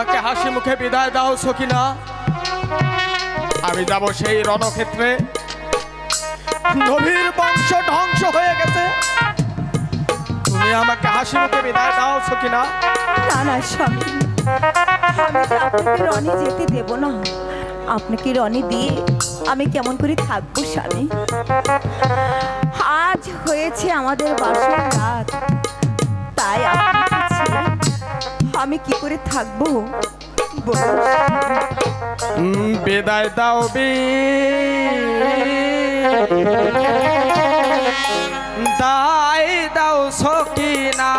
আমাকে হাসি মুখে বিদায় দাও সখিনা। আমি যাব সেই রণক্ষেত্রে। নবীর বংশ ধ্বংস হয়ে গেছে, তুমি আমাকে হাসি মুখে বিদায় দাও সখিনা। না না স্বামী, আমি তো আপনাকে রণে যেতে দেব না। আপনাকে রণে দিয়ে আমি কেমন করে থাকবো স্বামী? আজ হয়েছে আমাদের বাসর রাত, তাই আপনাকে ছেড়ে আমি কি করে থাকবো বলুন স্বামী? বিদায় দাও দাই দাও সখিনা,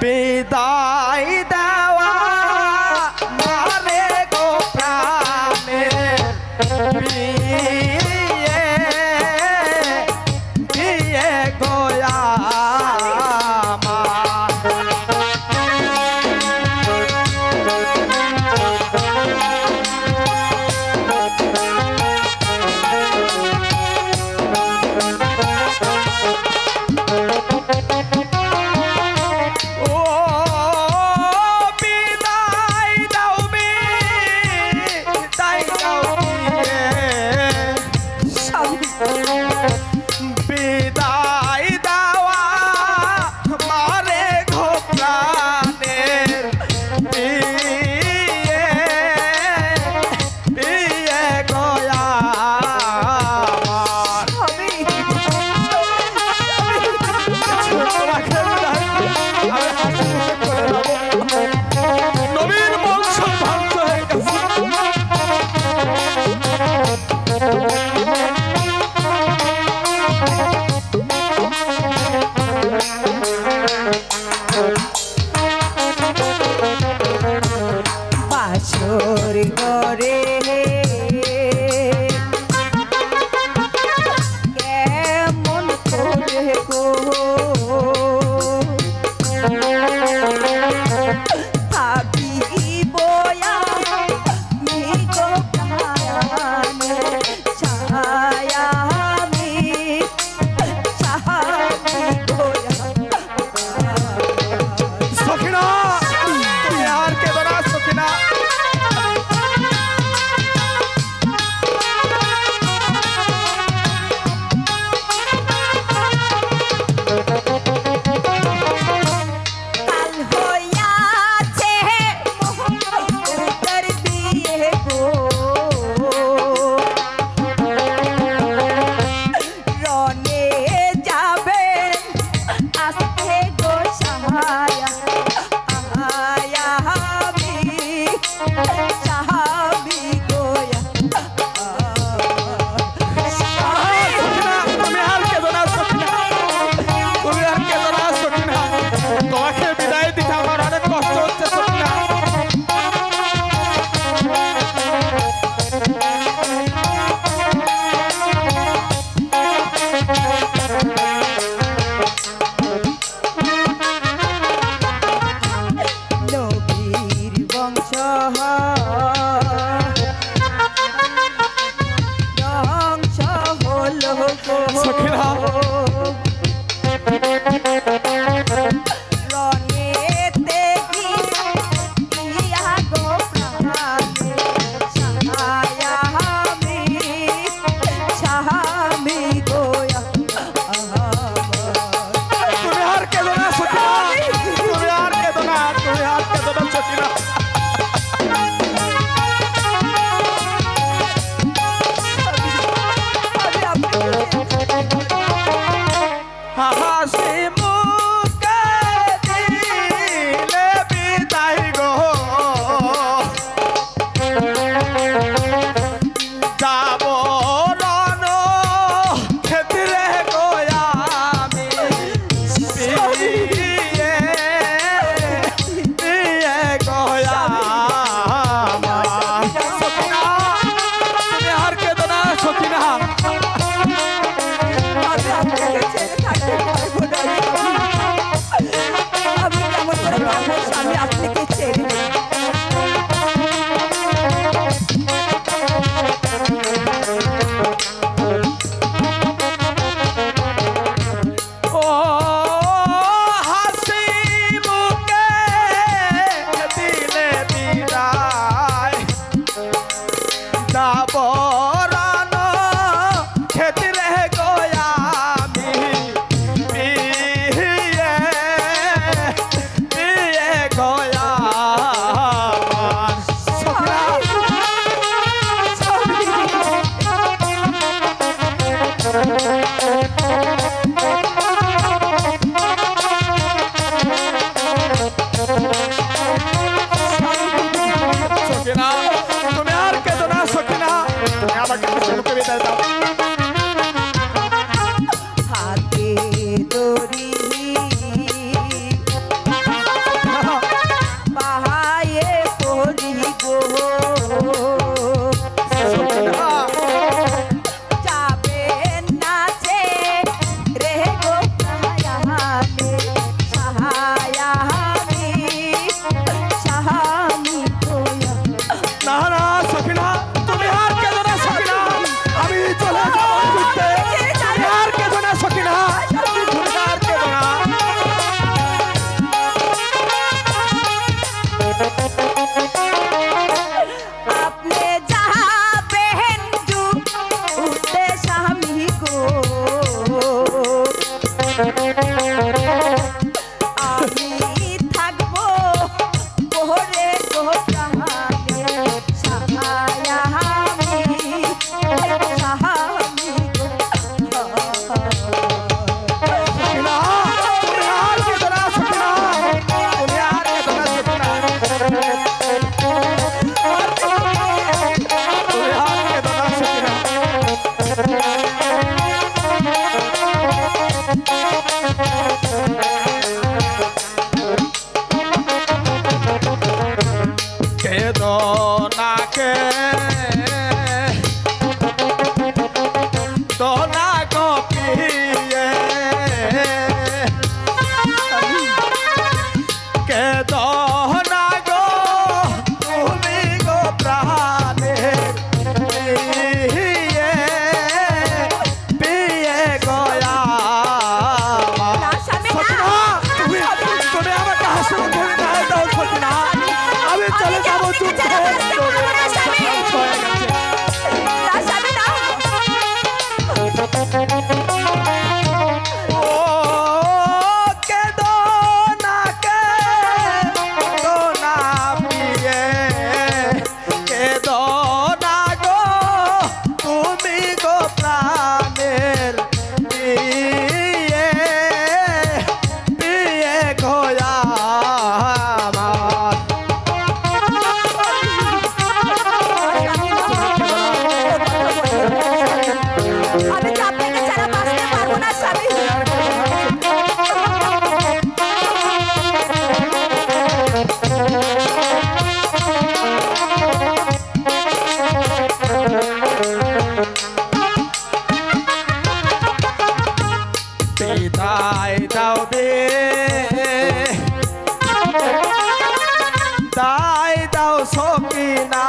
বিদায় দেওয়া মারে গো প্রাণের বিয়ে বিয়ে গোয়া বিদায় দেওয়া মারে গো প্রাণের বিয়ে বিয়ে গোয়া নবীর বংশ ধ্বংস হয়ে গেছে। বাসর ঘরে কেমন করে গো থাকিব আমি গো প্রাণে ছায়া আমি থাকিব। সখিনা, তুমি আর কেঁদো না সখিনা। আমি থাকবো গোরে গোপ্রাণে সাহায়া আমি সাহামি সখিনা তুমি আর কেঁদো না সখিনা তুমি আর কেঁদো না সখিনা তুমি আর কেঁদো না সখিনা কেঁদো না কে তো না গো প্রিয়ে কেঁদো না গো তুমি গো প্রাণের প্রিয়ে প্রিয়ে গয়া না, স্বামী, না। তুমি আমাকে হাসি মুখে বিদায় দাও সখিনা আমি চলে যাবো আমি কি আপনাকে ছেড়ে বাঁচতে পারবো না, স্বামী? না, স্বামী, না। ও কেঁদো না প্রিয়ে কেঁদো না গো তুমি গো প্রাণের প্রিয়ে প্রিয়ে গয়া আমার আমি কি আপনাকে ছাড়া বাঁচতে পারবো না, স্বামী? বিদায় দাও দাও সকিনা